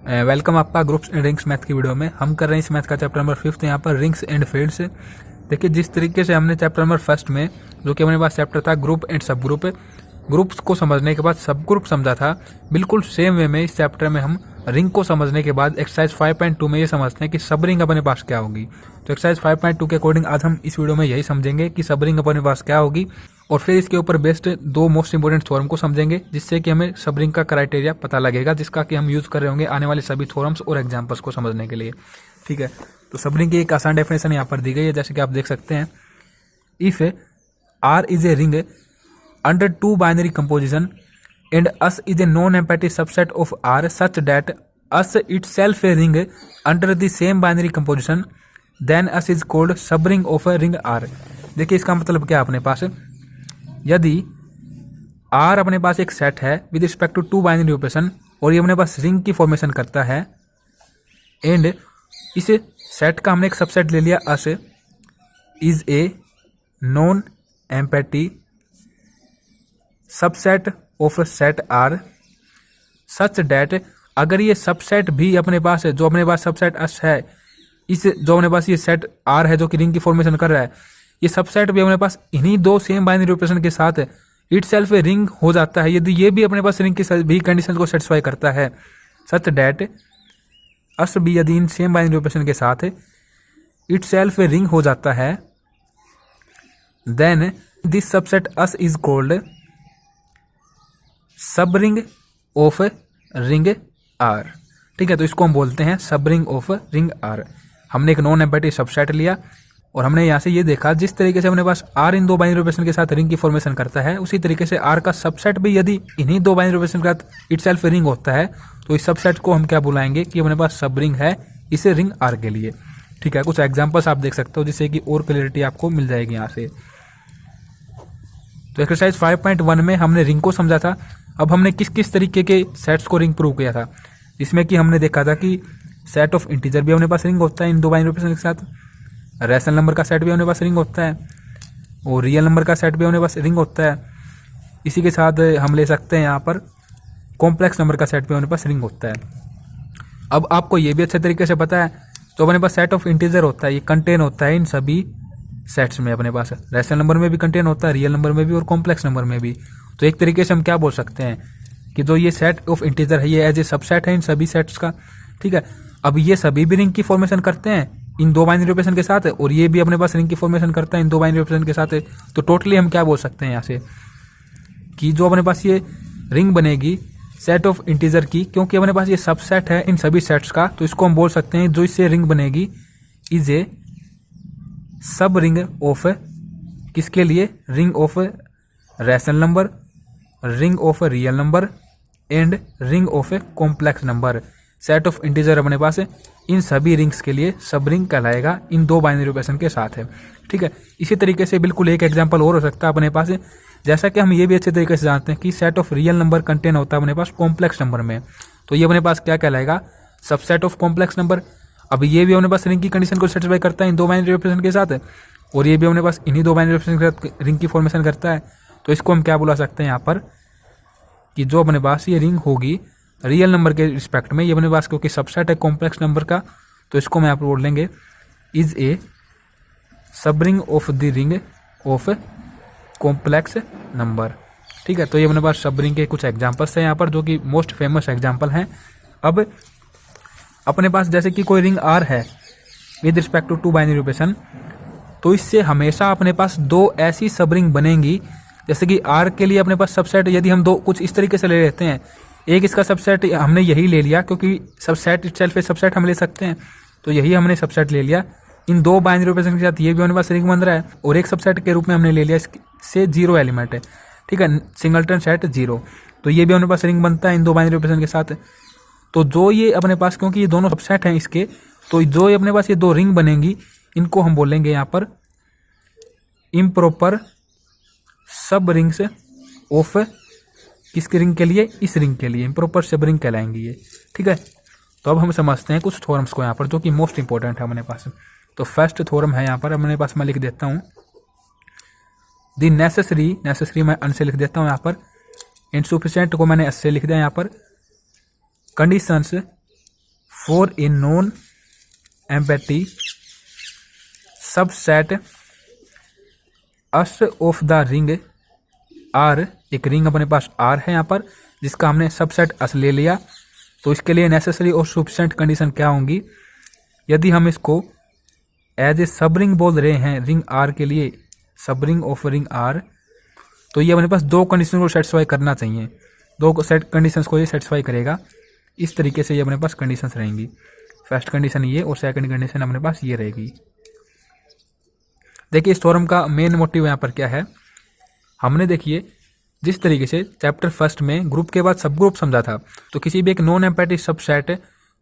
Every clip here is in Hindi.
वेलकम आपका ग्रुप्स एंड रिंग्स मैथ की वीडियो में। हम कर रहे हैं इस मैथ का चैप्टर नंबर 5 यहाँ पर रिंग्स एंड फील्ड्स। देखिए जिस तरीके से हमने चैप्टर नंबर 1 में जो कि हमारे पास चैप्टर था ग्रुप एंड सब ग्रुप, ग्रुप्स को समझने के बाद सब ग्रुप समझा था, बिल्कुल सेम वे में इस चैप्टर में हम रिंग को समझने के बाद एक्सरसाइज 5.2 में ये समझते हैं कि सब रिंग अपने पास क्या होगी। तो एक्सरसाइज 5.2 के अकॉर्डिंग आज हम इस वीडियो में यही समझेंगे कि सब रिंग अपने पास क्या होगी, और फिर इसके ऊपर बेस्ड दो मोस्ट इंपोर्टेंट थ्योरम को समझेंगे जिससे कि हमें सब रिंग का क्राइटेरिया पता लगेगा, जिसका कि हम यूज कर रहे होंगे आने वाले सभी थ्योरम्स और एग्जांपल्स को समझने के लिए। ठीक है, तो सब रिंग की एक आसान डेफिनेशन यहाँ पर दी गई है, जैसे कि आप देख सकते हैं। If R is a ring under two binary composition and S is a non-empty subset of R such that S itself a ring under the same binary composition, then S is called subring of a ring R। देखिए इसका मतलब क्या है अपने पास, यदि R अपने पास एक सेट है with respect to two binary operation और ये अपने पास रिंग की फॉर्मेशन करता है, एंड इस सेट का हमने एक सबसेट ले लिया S is a non empty subset of set R such that, अगर ये सबसेट भी अपने पास है, जो अपने पास सबसेट एस है, इस जो अपने पास ये सेट आर है जो कि रिंग की फॉर्मेशन कर रहा है, ये सबसेट भी अपने पास इन्हीं दो सेम बाइनरी ऑपरेशन के साथ इट सेल्फ रिंग हो जाता है, यदि ये भी अपने पास रिंग की भी कंडीशन को सेटिस्फाई करता है, सच डेट एस भी यदि इन सेम बाइनरी ऑपरेशन के साथ इट सेल्फ रिंग हो जाता है, then this subset S is called subring of ring R. ठीक है, तो इसको हम बोलते हैं सब रिंग ऑफ रिंग आर। हमने एक नॉन एम्पैटी सबसेट लिया और हमने यहाँ से ये देखा जिस तरीके से अपने पास आर इन दो बाइनरी ऑपरेशन के साथ रिंग की फॉर्मेशन करता है, उसी तरीके से आर का सबसेट भी यदि इन्हीं दो बाइनरी ऑपरेशन के साथ इटसेल्फ रिंग होता है, तो इस सबसेट को हम क्या बुलाएंगे कि अपने पास सब रिंग है इसे रिंग आर के लिए। ठीक है, कुछ एग्जाम्पल्स आप देख सकते हो जिससे कि और क्लियरिटी आपको मिल जाएगी यहाँ से। तो एक्सरसाइज 5.1 में हमने रिंग को समझा था। अब हमने किस किस तरीके के सेट्स को रिंग प्रूव किया था, जिसमें कि हमने देखा था कि सेट ऑफ इंटीजर भी अपने पास रिंग होता है इन दो बाइनरी ऑपरेशन के साथ, रैशनल नंबर का सेट भी अपने पास रिंग होता है, और रियल नंबर का सेट भी अपने पास रिंग होता है। इसी के साथ हम ले सकते हैं यहाँ पर कॉम्प्लेक्स नंबर का सेट भी अपने पास रिंग होता है। अब आपको ये भी अच्छे तरीके से पता है, तो अपने पास सेट ऑफ इंटीजर होता है, ये कंटेन होता है इन सभी सेट्स में, अपने पास रैशनल नंबर में भी कंटेन होता है, रियल नंबर में भी और कॉम्प्लेक्स नंबर में भी। तो एक तरीके से हम क्या बोल सकते हैं कि जो ये सेट ऑफ इंटीजर है ये एज ए सबसेट है इन सभी सेट्स का। ठीक है, अब ये सभी भी रिंग की फॉर्मेशन करते हैं इन दो बाइनरी ऑपरेशन के साथ, और ये भी अपने पास रिंग की फॉर्मेशन करता है इन दो बाइनरी ऑपरेशन के साथ। तो टोटली हम क्या बोल सकते हैं यहाँ से कि जो अपने पास ये रिंग बनेगी सेट ऑफ इंटीजर की, क्योंकि अपने पास ये सबसेट है इन सभी सेट्स का, तो इसको हम बोल सकते हैं जो इससे रिंग बनेगी is a subring of, किसके लिए, ring of rational number, ring of real number and ring of complex number. Set of integer अपने पास इन सभी रिंग्स के लिए सब रिंग कहलाएगा इन दो बाइनरी ऑपरेशन के साथ है। ठीक है, इसी तरीके से बिल्कुल एक एग्जांपल और हो सकता है अपने पास, जैसा कि हम ये भी अच्छे तरीके से जानते हैं कि set of real number contain होता है अपने पास कॉम्प्लेक्स नंबर में, तो ये अपने पास क्या कहलाएगा, सबसेट ऑफ कॉम्प्लेक्स नंबर। अब ये भी अपने पास रिंग की कंडीशन को सेटिस्फाई करता है इन दो बाइनरी ऑपरेशन के साथ, और ये भी अपने पास इन्हीं दो बाइनरी ऑपरेशन के साथ रिंग की फॉर्मेशन करता है। तो इसको हम क्या बुला सकते हैं यहाँ पर कि जो अपने पास ये रिंग होगी रियल नंबर के रिस्पेक्ट में, ये अपने पास क्योंकि सबसेट है कॉम्प्लेक्स नंबर का, तो इसको मैं आप बोल लेंगे is a subring of the ring of complex number. ठीक है, तो ये अपने पास सब रिंग के कुछ एग्जाम्पल्स हैं यहाँ पर जो कि मोस्ट फेमस एग्जाम्पल हैं। अब अपने पास जैसे कि कोई रिंग आर है with respect to two binary operation, तो इससे हमेशा अपने पास दो ऐसी सब रिंग बनेंगी, जैसे कि आर के लिए अपने पास सबसेट यदि हम दो कुछ इस तरीके से ले लेते हैं, एक इसका सबसेट हमने यही ले लिया क्योंकि सबसेट इटसेल्फ सबसेट हम ले सकते हैं, तो यही हमने सबसेट ले लिया इन दो बाइनरी ऑपरेशन के साथ, ये भी हमारे पास रिंग बन रहा है, और एक सबसेट के रूप में हमने ले लिया इससे जीरो एलिमेंट है। ठीक है, सिंगलटन सेट जीरो, तो ये भी हमारे पास रिंग बनता है इन दो बाइनरी ऑपरेशन के साथ। तो जो ये अपने पास, क्योंकि ये दोनों सबसेट हैं इसके, तो जो ये अपने पास ये दो रिंग बनेंगी, इनको हम बोलेंगे यहाँ पर इम्प्रॉपर सब रिंग्स ऑफ, किसकी रिंग के लिए, इस रिंग के लिए इम्प्रॉपर सब रिंग कहलाएंगी ये। ठीक है, तो अब हम समझते हैं कुछ थ्योरम्स को यहाँ पर जो कि मोस्ट इंपॉर्टेंट है अपने पास। तो फर्स्ट थ्योरम है यहाँ पर अपने पास, मैं लिख देता हूँ दी नेसेसरी मैं अन से लिख देता हूँ यहाँ पर, इनसुफिशिएंट को मैंने एस से लिख दिया यहाँ पर, conditions for a non empathy subset S of the ring R, एक रिंग अपने पास आर है यहाँ पर जिसका हमने सबसेट अस ले लिया। तो इसके लिए नेसेसरी और सफिशिएंट कंडीशन क्या होंगी, यदि हम इसको एज ए सब रिंग बोल रहे हैं रिंग आर के लिए, सब रिंग ऑफ रिंग आर, तो ये अपने पास दो कंडीशन को सेटिस्फाई करना चाहिए, दो सेट कंडीशंस को ये सेटिस्फाई करेगा। इस तरीके से ये अपने पास कंडीशंस रहेंगी। फर्स्ट कंडीशन ये और सेकंड कंडीशन अपने पास ये रहेगी। देखिए इस थ्योरम का मेन मोटिव यहाँ पर क्या है, हमने देखिए जिस तरीके से चैप्टर फर्स्ट में ग्रुप के बाद सब ग्रुप समझा था, तो किसी भी एक नॉन एम्पैथेटिक सबसेट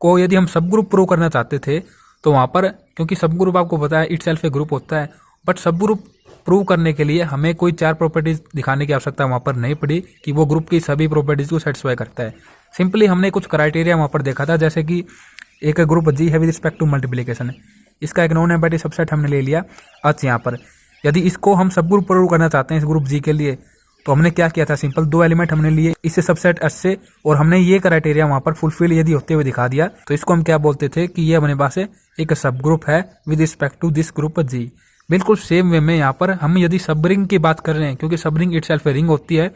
को यदि हम सब ग्रुप प्रूव करना चाहते थे तो वहाँ पर, क्योंकि सब ग्रुप आपको पता है इटसेल्फ ए ग्रुप होता है, बट सब ग्रुप प्रूव करने के लिए हमें कोई 4 प्रॉपर्टीज दिखाने की आवश्यकता वहाँ पर नहीं पड़ी कि वो ग्रुप की सभी प्रॉपर्टीज को सेटिस्फाई करता है। सिंपली हमने कुछ क्राइटेरिया वहाँ पर देखा था, जैसे कि एक ग्रुप जी है विद रिस्पेक्ट टू मल्टीप्लिकेशन, इसका एक नॉन एम्पैथेटिक सबसेट हमने ले लिया आज यहाँ पर। यदि इसको हम सब ग्रुप प्रूव करना चाहते हैं इस ग्रुप जी के लिए, तो हमने क्या किया था, सिंपल 2 एलिमेंट हमने लिए इससे सबसेट एस से, और हमने ये क्राइटेरिया वहाँ पर फुलफिल यदि होते हुए दिखा दिया तो इसको हम क्या बोलते थे कि ये अपने पास एक सब ग्रुप है with respect to this group जी। बिल्कुल सेम वे में यहाँ पर हम यदि सब रिंग की बात कर रहे हैं, क्योंकि सब रिंग इटसेल्फ रिंग होती है,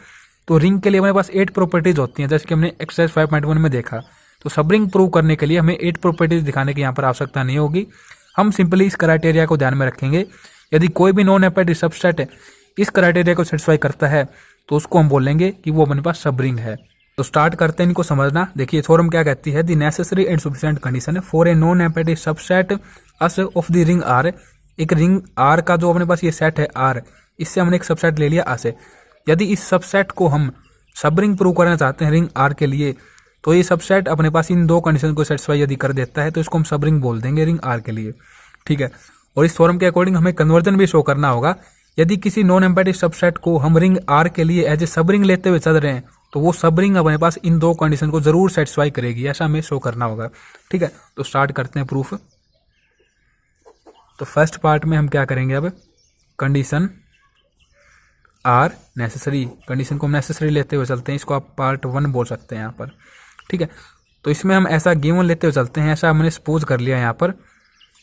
तो रिंग के लिए हमारे पास 8 प्रॉपर्टीज होती हैं, जैसे कि हमने एक्सरसाइज 5.1 में देखा। तो सब रिंग प्रूव करने के लिए हमें 8 प्रॉपर्टीज दिखाने की यहाँ पर आवश्यकता नहीं होगी। हम सिंपली इस क्राइटेरिया को ध्यान में रखेंगे, यदि कोई भी नॉन एम्पैथेटिक सबसेट इस क्राइटेरिया को सेटिस्फाई करता है तो उसको हम बोलेंगे कि वो अपने पास सब रिंग है। तो स्टार्ट करते हैं इनको समझना। देखिए थ्योरम क्या कहती है, the necessary and sufficient condition for a non empathetic subset S of the ring R, एक रिंग आर का जो अपने पास ये सेट है आर, इससे हमने एक सबसेट ले लिया आ से। यदि इस सबसेट को हम सब रिंग प्रूव करना चाहते हैं रिंग आर के लिए, तो ये सबसेट अपने पास इन 2 कंडीशन को सेटिस्फाई यदि कर देता है तो इसको हम सब रिंग बोल देंगे रिंग आर के लिए, ठीक है। और इस थ्योरम के अकॉर्डिंग हमें कन्वर्जन भी शो करना होगा। यदि किसी नॉन एम्पैथेटिक सबसेट को हम रिंग आर के लिए एज ए सब रिंग लेते हुए चल रहे हैं, तो वो सब रिंग अपने पास इन 2 कंडीशन को जरूर सेटिस्फाई करेगी, ऐसा हमें शो करना होगा, ठीक है। तो स्टार्ट करते हैं प्रूफ। तो फर्स्ट पार्ट में हम क्या करेंगे, अब कंडीशन आर नेसेसरी, कंडीशन को हम नेसेसरी लेते हुए चलते हैं, इसको आप पार्ट 1 बोल सकते हैं यहाँ पर, ठीक है। तो इसमें हम ऐसा गिवन लेते हुए चलते हैं, ऐसा हमने सपोज कर लिया यहाँ पर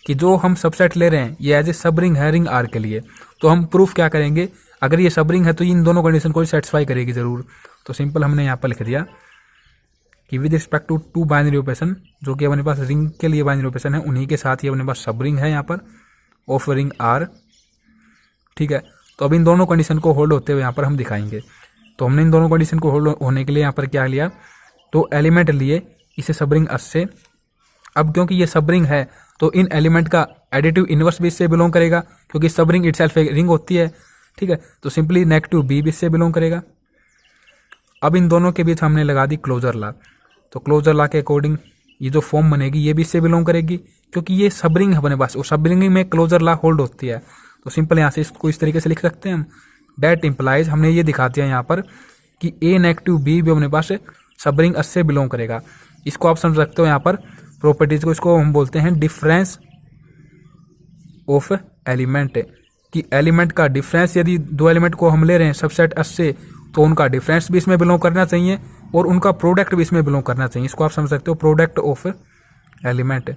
कि जो हम सबसेट ले रहे हैं ये एज ए सब रिंग है रिंग आर के लिए। तो हम प्रूफ क्या करेंगे, अगर ये सब रिंग है तो इन दोनों कंडीशन को सेटिस्फाई करेगी जरूर। तो सिंपल हमने यहाँ पर लिख दिया कि with respect to 2 binary operation, जो कि अपने पास रिंग के लिए बाइनरी ऑपरेशन है, उन्हीं के साथ ही अपने पास सब रिंग है यहाँ पर ऑफ रिंग आर, ठीक है। तो अब इन दोनों कंडीशन को होल्ड होते हुए यहाँ पर हम दिखाएंगे। तो हमने इन दोनों कंडीशन को होल्ड होने के लिए यहाँ पर क्या लिया, तो एलिमेंट लिए इसे सब रिंग अस से। अब क्योंकि ये सब रिंग है तो इन एलिमेंट का एडिटिव इनवर्स भी इससे बिलोंग करेगा, क्योंकि सब रिंग इटसेल्फ एक रिंग होती है, ठीक है। तो सिंपली नेगेटिव बी भी इससे बिलोंग करेगा। अब इन दोनों के बीच हमने लगा दी क्लोजर लॉ। तो क्लोजर लॉ के अकॉर्डिंग ये जो फॉर्म बनेगी ये भी इससे बिलोंग करेगी, क्योंकि ये सब रिंग है अपने पास और सब रिंग में क्लोजर लॉ होल्ड होती है। तो सिंपल यहाँ से इसको इस तरीके से लिख सकते हैं हम, डेट इम्प्लाइज, हमने ये दिखा दिया यहाँ पर कि ए नेगेटिव बी भी अपने पास सब रिंग अस से बिलोंग करेगा। इसको आप समझ सकते हो यहाँ पर प्रॉपर्टीज को, इसको हम बोलते हैं डिफरेंस ऑफ एलिमेंट, कि एलिमेंट का डिफरेंस, यदि 2 एलिमेंट को हम ले रहे हैं सबसेट एस से, तो उनका डिफरेंस भी इसमें बिलोंग करना चाहिए और उनका प्रोडक्ट भी इसमें बिलोंग करना चाहिए। इसको आप समझ सकते हो प्रोडक्ट ऑफ एलिमेंट।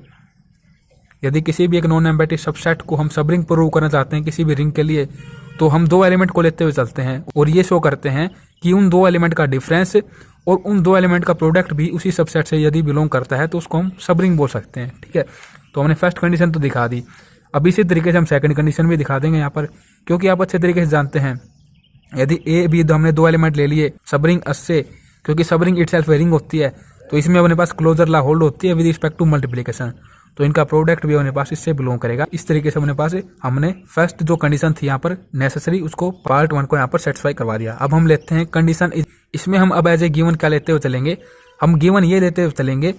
यदि किसी भी एक नॉन एम्पैथेटिक सबसेट को हम सब रिंग प्रूव करना चाहते हैं किसी भी रिंग के लिए, तो हम 2 एलिमेंट को लेते हुए चलते हैं और ये शो करते हैं कि उन 2 एलिमेंट का डिफरेंस और उन 2 एलिमेंट का प्रोडक्ट भी उसी सबसेट से यदि बिलोंग करता है तो उसको हम सब रिंग बोल सकते हैं, ठीक है। तो हमने फर्स्ट कंडीशन तो दिखा दी, अब इसी तरीके से हम सेकंड कंडीशन भी दिखा देंगे यहाँ पर, क्योंकि आप अच्छे तरीके से जानते हैं यदि ए बी हमने 2 एलिमेंट ले लिए सब रिंग अस से, क्योंकि सब रिंग इटसेल्फ रिंग होती है, तो इसमें अपने पास क्लोजर लॉ होल्ड होती है विद रिस्पेक्ट टू मल्टीप्लिकेशन, तो इनका प्रोडक्ट भी अपने पास इससे बिलोंग करेगा। इस तरीके से अपने पास हमने फर्स्ट जो कंडीशन थी यहाँ पर नेसेसरी, उसको पार्ट 1 को यहाँ पर सेटिस्फाई करवा दिया। अब हम लेते हैं कंडीशन, इसमें हम अब एज ए गिवन क्या लेते हुए चलेंगे, हम गिवन ये लेते हुए चलेंगे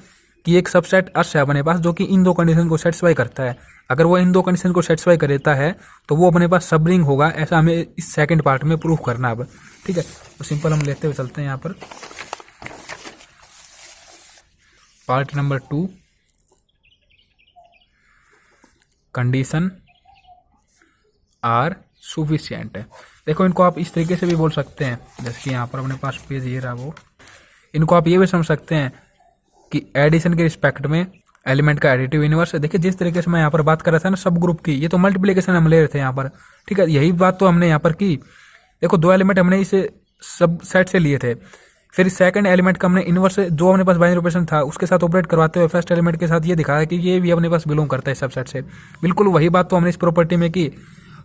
कि एक सबसेट अस है अपने पास जो कि इन 2 कंडीशन को सेटिस्फाई करता है। अगर वो इन 2 कंडीशन को सेटिस्फाई करता है तो वो अपने पास सब रिंग होगा, ऐसा हमें इस सेकंड पार्ट में प्रूफ करना अब, ठीक है। तो सिंपल हम लेते हुए चलते हैं यहाँ पर part number 2, condition are sufficient है। देखो इनको आप इस तरीके से भी बोल सकते हैं, जैसे कि यहाँ पर अपने पास पेज ये रहा वो, इनको आप ये भी समझ सकते हैं कि एडिशन के रिस्पेक्ट में एलिमेंट का एडिटिव इनवर्स। देखिए जिस तरीके से मैं यहाँ पर बात कर रहा था ना सब ग्रुप की, ये तो मल्टीप्लिकेशन हम ले रहे थे यहाँ पर, ठीक है, यही बात तो हमने यहाँ पर की। देखो दो एलिमेंट हमने इसे सब सेट से लिए थे, फिर सेकंड एलिमेंट का हमने इनवर्स जो अपने पास बाइनरी ऑपरेशन था उसके साथ ऑपरेट करवाते हुए फर्स्ट एलिमेंट के साथ ये दिखाया कि ये भी अपने पास बिलोंग करता है सबसेट से। बिल्कुल वही बात तो हमने इस प्रॉपर्टी में की।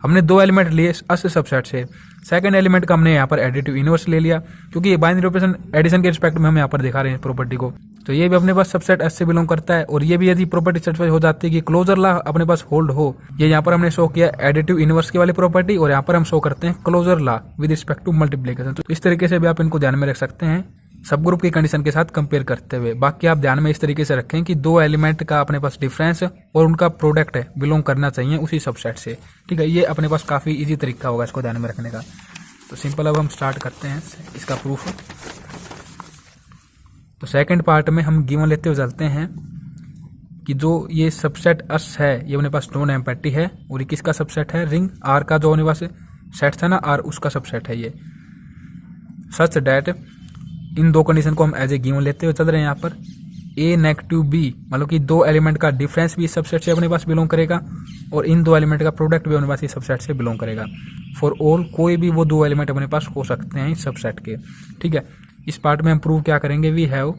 हमने दो एलिमेंट लिए अस सबसेट से, सेकंड एलिमेंट का हमने यहाँ पर एडिटिव इनवर्स ले लिया, क्योंकि ये बाइनरी ऑपरेशन एडिशन के रिस्पेक्ट में हम यहाँ पर दिखा रहे हैं प्रॉपर्टी को। तो ये भी अपने पास सबसेट एस से बिलोंग करता है, और ये भी यदि प्रॉपर्टी सेटिस्फाई हो जाती है कि क्लोजर लॉ अपने पास होल्ड हो। ये यहाँ पर हमने शो किया एडिटिव इनवर्स की वाली प्रॉपर्टी, और यहाँ पर हम शो करते हैं closure law with respect to multiplication. तो इस तरीके से भी आप इनको ध्यान में रख सकते हैं सब ग्रुप की कंडीशन के साथ कंपेयर करते हुए। बाकी आप ध्यान में इस तरीके से रखें कि दो एलिमेंट का अपने पास डिफरेंस और उनका प्रोडक्ट है बिलोंग करना चाहिए उसी सबसेट से, ठीक है। ये अपने पास काफी इजी तरीका होगा इसको ध्यान में रखने का। तो सिंपल अब हम स्टार्ट करते हैं इसका प्रूफ। तो सेकंड पार्ट में हम गिवन लेते हुए चलते हैं कि जो ये सबसेट अस है ये अपने पास नॉन एम्पैटी है, और ये किसका सबसेट है, रिंग आर का जो अपने पास सेट था ना आर, उसका सबसेट है ये। सच डैट इन दो कंडीशन को हम एज ए गिवन लेते हुए चल रहे हैं यहाँ पर। ए नेगेटिव बी, मतलब कि दो एलिमेंट का डिफरेंस भी इस सबसेट से अपने पास बिलोंग करेगा, और इन दो एलिमेंट का प्रोडक्ट भी अपने पास इस सबसेट से बिलोंग करेगा। फॉर ऑल, कोई भी वो दो एलिमेंट अपने पास हो सकते हैं इस सबसेट के, ठीक है। इस पार्ट में हम प्रूव क्या करेंगे, we have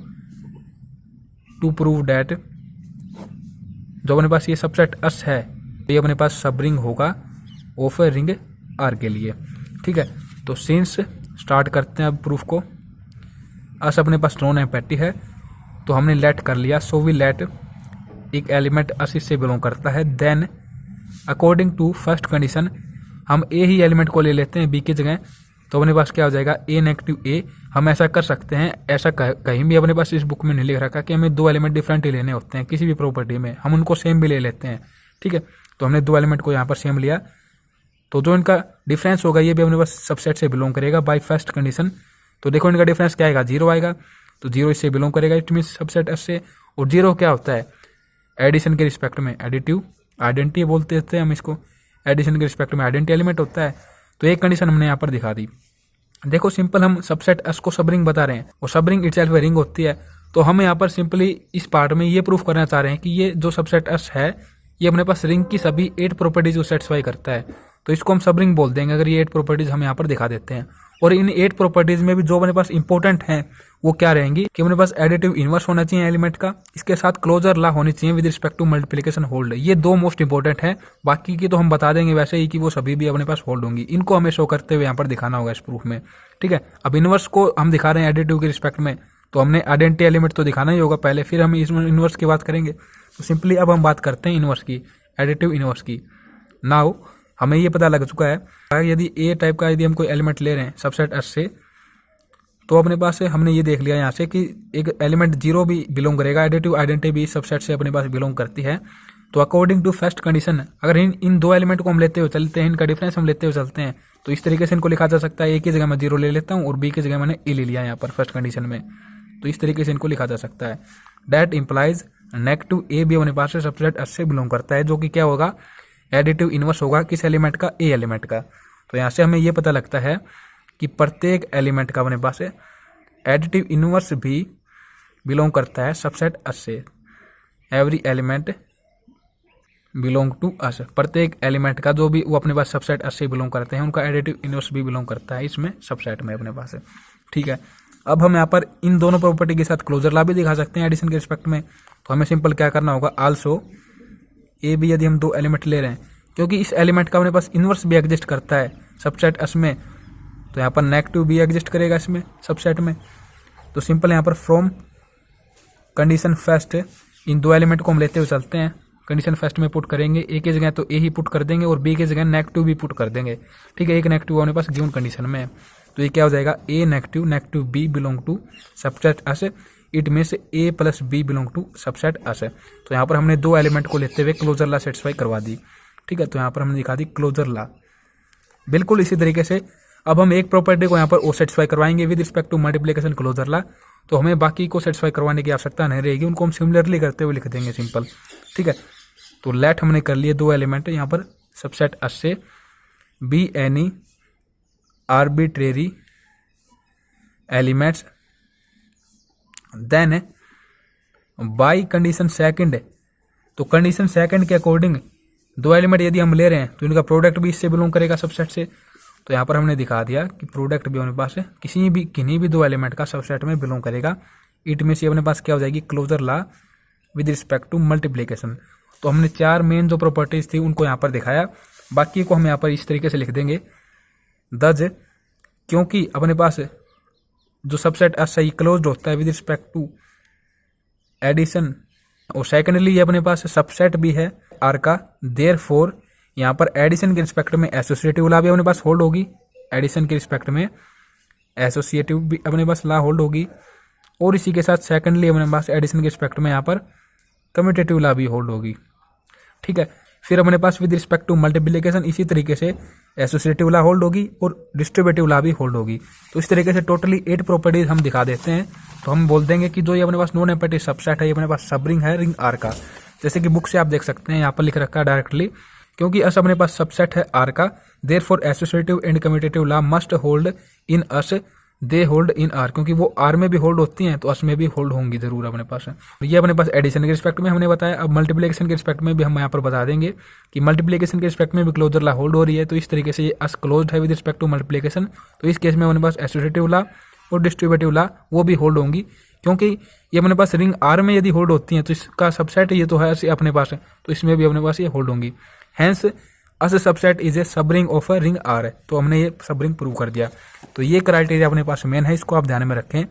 to prove that जो अपने पास ये सबसेट अस है ये अपने पास सब रिंग होगा ऑफ ए रिंग आर के लिए, ठीक है। तो सिंस स्टार्ट करते हैं अब प्रूफ को। अस अपने पास नॉन एम्पैटी है, तो हमने लेट कर लिया, सो वी लेट एक एलिमेंट अस इससे बिलोंग करता है। Then according to first condition हम ए ही एलिमेंट को ले लेते हैं बी की जगह, तो अपने पास क्या हो जाएगा ए नेगेटिव ए। हम ऐसा कर सकते हैं, ऐसा कहीं भी अपने पास इस बुक में नहीं लिख रखा कि हमें दो एलिमेंट डिफरेंट ही लेने होते हैं किसी भी प्रॉपर्टी में, हम उनको सेम भी ले लेते हैं, ठीक है। तो हमने दो एलिमेंट को यहाँ पर सेम लिया, तो जो इनका डिफरेंस होगा ये भी अपने पास सबसेट से बिलोंग करेगा बाय फर्स्ट कंडीशन। तो देखो इनका डिफरेंस क्या आएगा, जीरो आएगा, तो जीरो इससे बिलोंग करेगा, इट मीन सबसेट एस से। और जीरो क्या होता है, एडिशन के रिस्पेक्ट में एडिटिव आइडेंटिटी बोलते हैं हम इसको, एडिशन के रिस्पेक्ट में आइडेंटिटी एलिमेंट होता है। तो एक कंडीशन हमने यहाँ पर दिखा दी। देखो सिंपल हम सबसेट एस को सब रिंग बता रहे हैं, और सब रिंग इटसेल्फ रिंग होती है। तो हम यहाँ पर सिंपली इस पार्ट में ये प्रूफ करना चाह रहे हैं कि ये जो सबसेट एस है ये अपने पास रिंग की सभी 8 प्रॉपर्टीज को सेटिस्फाई करता है। तो इसको हम सब रिंग बोल देंगे अगर ये 8 प्रॉपर्टीज हम यहाँ पर दिखा देते हैं। और इन 8 प्रॉपर्टीज में भी जो अपने पास इंपॉर्टेंट हैं वो क्या रहेंगी कि अपने पास एडिटिव इनवर्स होना चाहिए एलिमेंट का, इसके साथ क्लोजर लॉ होनी चाहिए with respect to multiplication hold. ये दो मोस्ट इंपॉर्टेंट है, बाकी की तो हम बता देंगे वैसे ही कि वो सभी भी अपने पास होल्ड होंगी। इनको हमें शो करते हुए यहाँ पर दिखाना होगा इस प्रूफ में, ठीक है। अब इनवर्स को हम दिखा रहे हैं एडिटिव के रिस्पेक्ट में, तो हमने आइडेंटिटी एलिमेंट तो दिखाना ही होगा पहले, फिर हम इनवर्स की बात करेंगे। तो सिंपली अब हम बात करते हैं इनवर्स की, एडिटिव इनवर्स की। नाउ हमें ये पता लग चुका है यदि ए टाइप का यदि हम कोई एलिमेंट ले रहे हैं सबसेट एस से, तो अपने पास से हमने ये देख लिया यहाँ से कि एक एलिमेंट जीरो भी बिलोंग करेगा, एडिटिव आइडेंटिटी भी सबसेट से अपने पास बिलोंग करती है। तो अकॉर्डिंग टू फर्स्ट कंडीशन अगर इन दो एलिमेंट को हम लेते हुए चलते हैं, इनका डिफरेंस हम लेते हुए चलते हैं, तो इस तरीके से इनको लिखा जा सकता है। ए की जगह मैं जीरो ले लेता हूँ और बी की जगह मैंने ए ले लिया यहाँ पर फर्स्ट कंडीशन में, तो इस तरीके से इनको लिखा जा सकता है। दैट इंप्लाइज नेगेटिव ए भी अपने पास से सबसेट एस से बिलोंग करता है, जो कि क्या होगा, एडिटिव इनवर्स होगा किस एलिमेंट का, ए एलिमेंट का। तो यहाँ से हमें ये पता लगता है कि प्रत्येक एलिमेंट का अपने पास एडिटिव इनवर्स भी बिलोंग करता है सबसेट एस से। Every element belong to S, प्रत्येक एलिमेंट का जो भी वो अपने पास सबसेट एस से बिलोंग करते हैं उनका एडिटिव इनवर्स भी बिलोंग करता है इसमें सबसेट में अपने पास है, ठीक है। अब हम यहाँ पर इन दोनों प्रॉपर्टी के साथ क्लोजर लॉ भी दिखा सकते हैं एडिशन के रिस्पेक्ट में। तो हमें सिंपल क्या करना होगा, आल्सो ए बी यदि हम दो एलिमेंट ले रहे हैं, क्योंकि इस एलिमेंट का अपने पास इनवर्स भी एग्जिस्ट करता है सबसेट एस में, तो यहाँ पर नेगेटिव भी एग्जिस्ट करेगा इसमें सबसेट में। तो सिंपल यहाँ पर फ्रॉम कंडीशन फर्स्ट इन दो एलिमेंट को हम लेते हुए चलते हैं। कंडीशन फर्स्ट में पुट करेंगे, ए की जगह तो ए ही पुट कर देंगे और बी की जगह नेगेटिव भी पुट कर देंगे, ठीक है। एक नेगेटिव हमारे पास गिवन कंडीशन में है, तो ये क्या हो जाएगा, a negative negative b belong to subset S, it means a plus b belong to subset S. तो यहाँ पर हमने दो एलिमेंट को लेते हुए क्लोजर लॉ सेटिस्फाई करवा दी, ठीक है। तो यहाँ पर हमने दिखा दी क्लोजर लॉ। बिल्कुल इसी तरीके से अब हम एक प्रॉपर्टी को यहाँ पर ओ सेटिस्फाई करवाएंगे with respect to multiplication closure law, तो हमें बाकी को सेटिस्फाई करवाने की आवश्यकता नहीं रहेगी, उनको हम सिमिलरली करते हुए लिख देंगे सिंपल, ठीक है। तो लेट हमने कर लिए दो एलिमेंट यहाँ पर सबसेट एस से, be any arbitrary elements, then by condition second तो कंडीशन सेकंड के अकॉर्डिंग दो एलिमेंट यदि हम ले रहे हैं तो इनका प्रोडक्ट भी इससे बिलोंग करेगा सबसेट से। तो यहाँ पर हमने दिखा दिया कि प्रोडक्ट भी अपने पास है किन्हीं भी दो एलिमेंट का सबसेट में बिलोंग करेगा। इट में से अपने पास क्या हो जाएगी, closure law with respect to multiplication. तो हमने चार मेन जो प्रॉपर्टीज थी उनको यहाँ पर दिखाया, बाकी को हम यहाँ पर इस तरीके से लिख देंगे दज, क्योंकि अपने पास जो सबसेट एस आई क्लोज्ड होता है विद रिस्पेक्ट टू एडिशन, और सेकेंडली ये अपने पास सबसेट भी है आर का, देयरफॉर यहाँ पर एडिशन के रिस्पेक्ट में एसोसिएटिव लॉ भी अपने पास होल्ड होगी, एडिशन के रिस्पेक्ट में एसोसिएटिव भी अपने पास लॉ होल्ड होगी, और इसी के साथ सेकेंडली अपने पास एडिशन के रिस्पेक्ट में यहाँ पर कम्यूटेटिव लॉ भी होल्ड होगी। ठीक है, फिर अपने पास विद रिस्पेक्ट टू मल्टीप्लिकेशन इसी तरीके से एसोसिएटिव लॉ होल्ड होगी और डिस्ट्रीब्यूटिव लॉ भी होल्ड होगी। तो इस तरीके से टोटली 8 प्रॉपर्टीज हम दिखा देते हैं। तो हम बोल देंगे कि जो ये अपने पास नॉन एम्पैथेटिक सबसेट है, ये अपने पास सब रिंग है रिंग आर का। जैसे कि बुक से आप देख सकते हैं यहाँ पर लिख रखा है डायरेक्टली, क्योंकि अस अपने पास सबसेट है आर का, therefore associative and commutative law must hold in us, they hold in are, क्योंकि वो आर में भी होल्ड होती हैं तो अस में भी होल्ड होंगी जरूर अपने पास। ये अपने पास एडिशन के रिस्पेक्ट में हमने बताया। अब मल्टीप्लिकेशन के रिस्पेक्ट में भी हम यहाँ पर बता देंगे कि मल्टीप्लिकेशन के रिस्पेक्ट में भी क्लोजर लॉ होल्ड हो रही है। तो इस तरीके से ये अस क्लोज्ड है विद रिस्पेक्ट टू मल्टीप्लिकेशन, तो इस केस में अपने पास एसोसिएटिव लॉ और डिस्ट्रीब्यूटिव लॉ वो भी होल्ड होंगी, क्योंकि ये अपने पास रिंग आर में यदि होल्ड होती हैं तो इसका सबसेट ये तो है अपने पास, तो इसमें भी अपने पास ये होल्ड होंगी। Hence S subset is a subring of a ring R, तो हमने ये सब रिंग प्रूव कर दिया। तो ये क्राइटेरिया अपने पास मेन है, इसको आप ध्यान में रखें।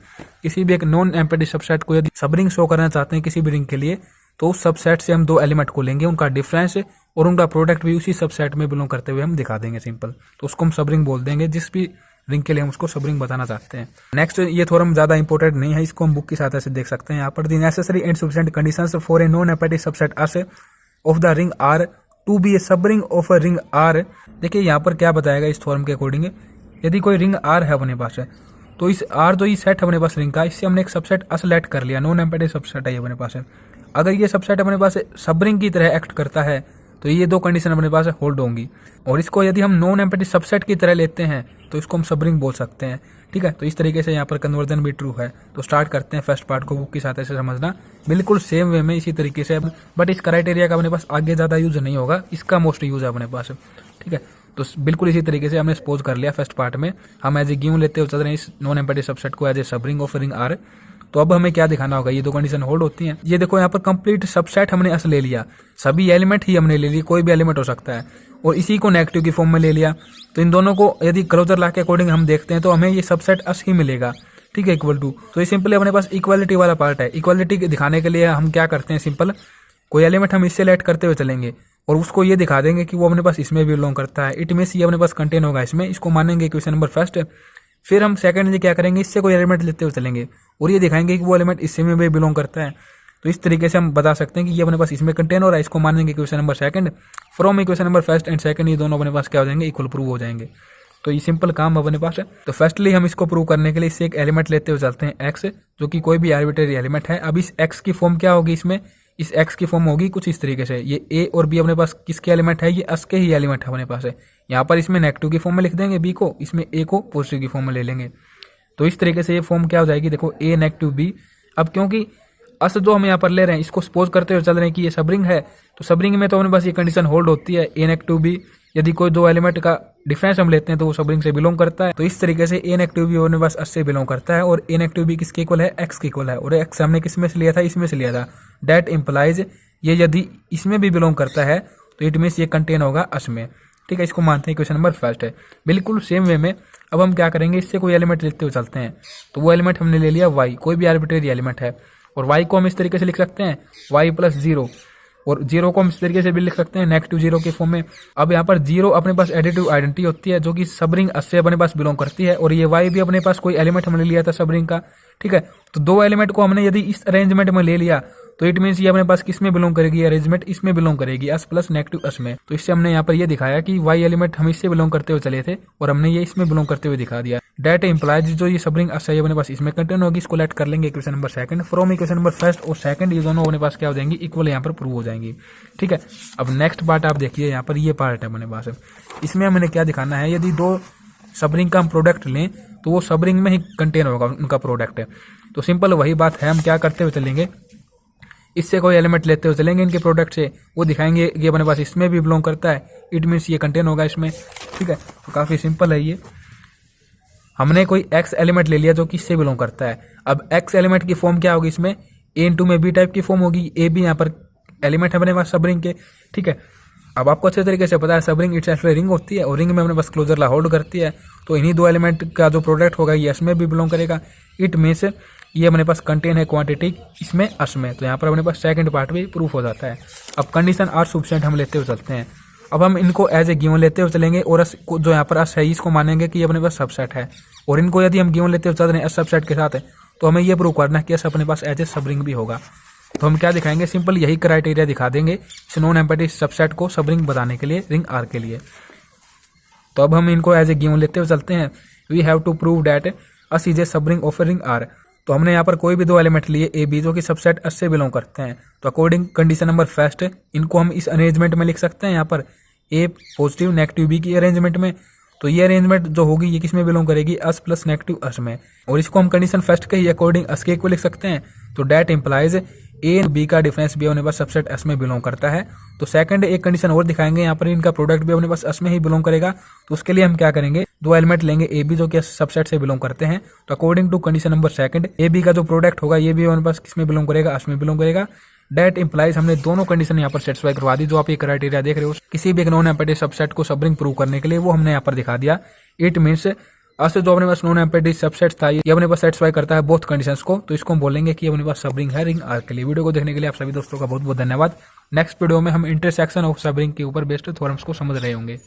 किसी भी एक नॉन एम्पैथेटिक सबसेट को यदि सब रिंग शो करना चाहते हैं किसी भी रिंग के लिए, तो उस सबसेट से हम दो एलिमेंट को लेंगे, उनका डिफरेंस और उनका प्रोडक्ट भी उसी सबसेट में बिलोंग करते हुए हम दिखा देंगे सिंपल। तो उसको हम सब रिंग बोल देंगे, जिस भी रिंग के लिए हम उसको सब रिंग बताना चाहते हैं। नेक्स्ट ये थ्योरम ज्यादा इंपॉर्टेंट नहीं है, इसको हम बुक की सहायता से देख सकते हैं। यहाँ पर the necessary and sufficient conditions for a non empathetic subset S of the ring R to be a subring of a ring R. देखिए यहाँ पर क्या बताएगा इस थ्योरम के अकॉर्डिंग, यदि कोई रिंग आर है अपने पास है तो इस आर जो ये सेट है अपने पास रिंग का, इससे हमने एक सबसेट सेलेक्ट कर लिया, नॉन एम्पैथेटिक सबसेट है ये अपने पास है। अगर ये सबसेट अपने पास सब रिंग की तरह एक्ट करता है तो ये दो कंडीशन अपने पास होल्ड होंगी, और इसको यदि हम नॉन एम्पैथेटिक सबसेट की तरह लेते हैं तो इसको हम सब रिंग बोल सकते हैं। ठीक है, तो इस तरीके से यहाँ पर कन्वर्जन भी ट्रू है। तो स्टार्ट करते हैं फर्स्ट पार्ट को बुक की सहायता से समझना, बिल्कुल सेम वे में इसी तरीके से, बट इस क्राइटेरिया का अपने पास आगे ज्यादा यूज नहीं होगा, इसका मोस्ट यूज है अपने पास। ठीक है, तो बिल्कुल इसी तरीके से हमने सपोज कर लिया फर्स्ट पार्ट में, हम एज ए गिवन लेते हुए चल रहे हैं इस नॉन एम्पैथेटिक सबसेट को as a subring of ring R. तो अब हमें क्या दिखाना होगा, ये दो कंडीशन होल्ड होती हैं। ये देखो यहाँ पर कंप्लीट सबसेट हमने अस ले लिया, सभी एलिमेंट ही हमने ले लिए, कोई भी एलिमेंट हो सकता है, और इसी को नेगेटिव की फॉर्म में ले लिया। तो इन दोनों को यदि क्लोजर लॉ के अकॉर्डिंग हम देखते हैं तो हमें ये सबसेट अस ही मिलेगा। ठीक है, इक्वल टू, तो ये सिंपली अपने पास इक्वालिटी वाला पार्ट है। इक्वालिटी दिखाने के लिए हम क्या करते हैं, सिंपल कोई एलिमेंट हम इससे लेट करते हुए चलेंगे और उसको ये दिखा देंगे कि वो अपने पास इसमें भी बिलोंग करता है, इट मींस ये अपने पास कंटेन होगा इसमें, इसको मानेंगे क्वेश्चन नंबर फर्स्ट। फिर हम सेकंड क्या करेंगे, इससे कोई एलिमेंट लेते हुए चलेंगे और ये दिखाएंगे कि वो एलिमेंट इससे में भी बिलोंग करता है। तो इस तरीके से हम बता सकते हैं कि ये अपने पास इसमें कंटेन हो रहा है, इसको मानेंगे question number second. From equation number first and second ये दोनों अपने पास क्या हो जाएंगे, इक्वल प्रूव हो जाएंगे। तो ये सिंपल काम अपने पास है। तो फर्स्टली हम इसको प्रूव करने के लिए इससे एक एलिमेंट लेते हुए चलते हैं एक्स, जो कि कोई भी आर्बिट्रेरी एलिमेंट है। अब इस एक्स की फॉर्म क्या होगी, इसमें इस एक्स की फॉर्म होगी कुछ इस तरीके से, ये ए और बी अपने पास किसके एलिमेंट है, ये अस के ही एलिमेंट है अपने पास है। यहाँ पर इसमें नेगेटिव की फॉर्म में लिख देंगे बी को, इसमें ए को पॉजिटिव की फॉर्म में ले लेंगे। तो इस तरीके से ये फॉर्म क्या हो जाएगी, देखो ए नेगेटिव बी। अब क्योंकि अस जो हम यहाँ पर ले रहे हैं इसको सपोज करते हुए चल रहे हैं कि ये सब रिंग है, तो सब रिंग में तो अपने पास ये कंडीशन होल्ड होती है ए नेगेटिव बी। यदि कोई दो एलिमेंट का डिफरेंस हम लेते हैं तो वो सब रिंग से बिलोंग करता है। तो इस तरीके से ए नेगेटिव बी अपने पास अस से बिलोंग करता है, और ए नेगेटिव बी किसके इक्वल है, एक्स के इक्वल है, और एक्स हमने किस में से लिया था, इसमें से लिया था। दैट इम्प्लाइज ये यदि इसमें भी बिलोंग करता है तो इट मीन्स ये कंटेन होगा अस में। ठीक है, इसको मानते हैं क्वेश्चन नंबर फर्स्ट है। बिल्कुल सेम वे में अब हम क्या करेंगे, इससे कोई एलिमेंट लेते हुए चलते हैं। तो वो एलिमेंट हमने ले लिया वाई, कोई भी आर्बिट्रेरी एलिमेंट है, और वाई को हम इस तरीके से लिख सकते हैं वाई प्लस जीरो, और जीरो को हम इस तरीके से भी लिख सकते हैं नेगेटिव जीरो के फॉर्म में। अब यहाँ पर जीरो अपने पास एडिटिव आइडेंटिटी होती है जो कि सब रिंग अस से अपने पास बिलोंग करती है, और ये वाई भी अपने पास कोई एलिमेंट हमने लिया था सब रिंग का। ठीक है, तो दो एलिमेंट को हमने यदि इस अरेंजमेंट में ले लिया तो इट मीन्स ये अपने पास किस में बिलोंग करेगी, अरेंजमेंट इसमें बिलोंग करेगी, अस प्लस नेगेटिव अस में। तो इससे हमने यहाँ पर ये दिखाया कि वाई एलिमेंट हम इससे बिलोंग करते हुए चले थे और हमने ये इसमें बिलोंग करते हुए दिखा दिया। डेट इंप्लाइज जो ये सब रिंग अस है अपने पास इसमें कंटेन होगी, इसको लेट कर लेंगे question number second. From equation number first और सेकंड ये दोनों अपने पास क्या हो जाएंगी, इक्वल यहाँ पर प्रूव हो जाएंगी। ठीक है, अब नेक्स्ट पार्ट आप देखिए, यहाँ पर ये पार्ट है अपने पास, इसमें हमने क्या दिखाना है, यदि दो सब रिंग का हम प्रोडक्ट लें तो वो सब रिंग में ही कंटेन होगा उनका प्रोडक्ट है। तो सिंपल वही बात है, हम क्या करते हुए चलेंगे, इससे कोई एलिमेंट लेते हुए चलेंगे इनके प्रोडक्ट से, वो दिखाएंगे कि अपने पास इसमें भी बिलोंग करता है, इट मीन्स ये कंटेन होगा इसमें। ठीक है, तो काफ़ी सिंपल है ये। हमने कोई एक्स एलिमेंट ले लिया जो कि इससे बिलोंग करता है। अब एक्स एलिमेंट की फॉर्म क्या होगी, इसमें ए इंटू में बी टाइप की फॉर्म होगी। ए बी यहाँ पर एलिमेंट है अपने पास सब रिंग के। ठीक है, अब आपको अच्छे तरीके से पता है सब रिंग इटसेल्फ रिंग होती है और रिंग में अपने पास क्लोजर ला होल्ड करती है, तो इन्हीं दो एलिमेंट का जो प्रोडक्ट होगा ये इसमें भी बिलोंग करेगा। इट मीन्स ये अपने पास कंटेन है क्वांटिटी इसमें अस में, तो यहाँ पर अपने पास सेकंड पार्ट भी प्रूफ हो जाता है। अब कंडीशन आर सफिशिएंट हम लेते हुए चलते हैं। अब हम इनको एज ए गिवन लेते हुए चलेंगे और अस जो यहाँ पर अस है इसको मानेंगे कि ये अपने पास सबसेट है, और इनको यदि हम गिवन लेते हुए चल रहे हैं एस सबसेट के साथ है तो हमें ये प्रूव करना है कि एस अपने पास एज ए सब रिंग भी होगा। तो हम क्या दिखाएंगे, सिंपल यही क्राइटेरिया दिखा देंगे इस नॉन एम्पैथी सबसेट को सब रिंग बताने के लिए, रिंग आर के लिए। तो अब हम इनको एज ए गिवन लेते हुए चलते हैं। We have to prove that S is a subring of a ring R. तो हमने यहाँ पर कोई भी दो एलिमेंट लिए ए बी जो कि सबसेट एस से बिलोंग करते हैं, तो अकॉर्डिंग कंडीशन नंबर फर्स्ट इनको हम इस अरेंजमेंट में लिख सकते हैं, यहाँ पर ए पॉजिटिव नेगेटिव बी की अरेंजमेंट में। तो ये अरेंजमेंट जो होगी ये किस में बिलोंग करेगी, अस प्लस नेगेटिव अस में, और इसको हम कंडीशन फर्स्ट के ही अकॉर्डिंग अस के इक्वल लिख सकते हैं। तो that implies a and b का डिफरेंस भी अपने पास सबसेट एस में बिलोंग करता है। तो सेकंड एक कंडीशन और दिखाएंगे, यहाँ पर इनका प्रोडक्ट भी अपने पास एस में ही बिलोंग करेगा। तो उसके लिए हम क्या करेंगे, दो एलिमेंट लेंगे ए बी जो कि सबसेट से बिलोंग करते हैं। तो according to condition number second a b का जो प्रोडक्ट होगा ये भी अपने पास किस में बिलोंग करेगा, एस में बिलोंग करेगा। डैट इंप्लाइज हमने दोनों कंडीशन यहाँ पर सेटिस्फाई करवा दी। जो आप ये क्राइटेरिया देख रहे हो किसी भी एक नॉन एम्पैथी सबसेट को सब रिंग प्रूव करने के लिए, वो हमने यहाँ पर दिखा दिया। इट मीन्स अस जो अपने पास नॉन एम्पैथी सबसेट था ये अपने पास सेटिस्फाई करता है बोथ कंडीशंस को, तो इसको हम बोलेंगे कि अपने पास सब रिंग है रिंग आर के लिए। वीडियो को देखने के लिए आप सभी दोस्तों का बहुत बहुत धन्यवाद। नेक्स्ट वीडियो में हम इंटरसेक्शन ऑफ सब रिंग के ऊपर बेस्ड थ्योरम्स को समझ रहे होंगे।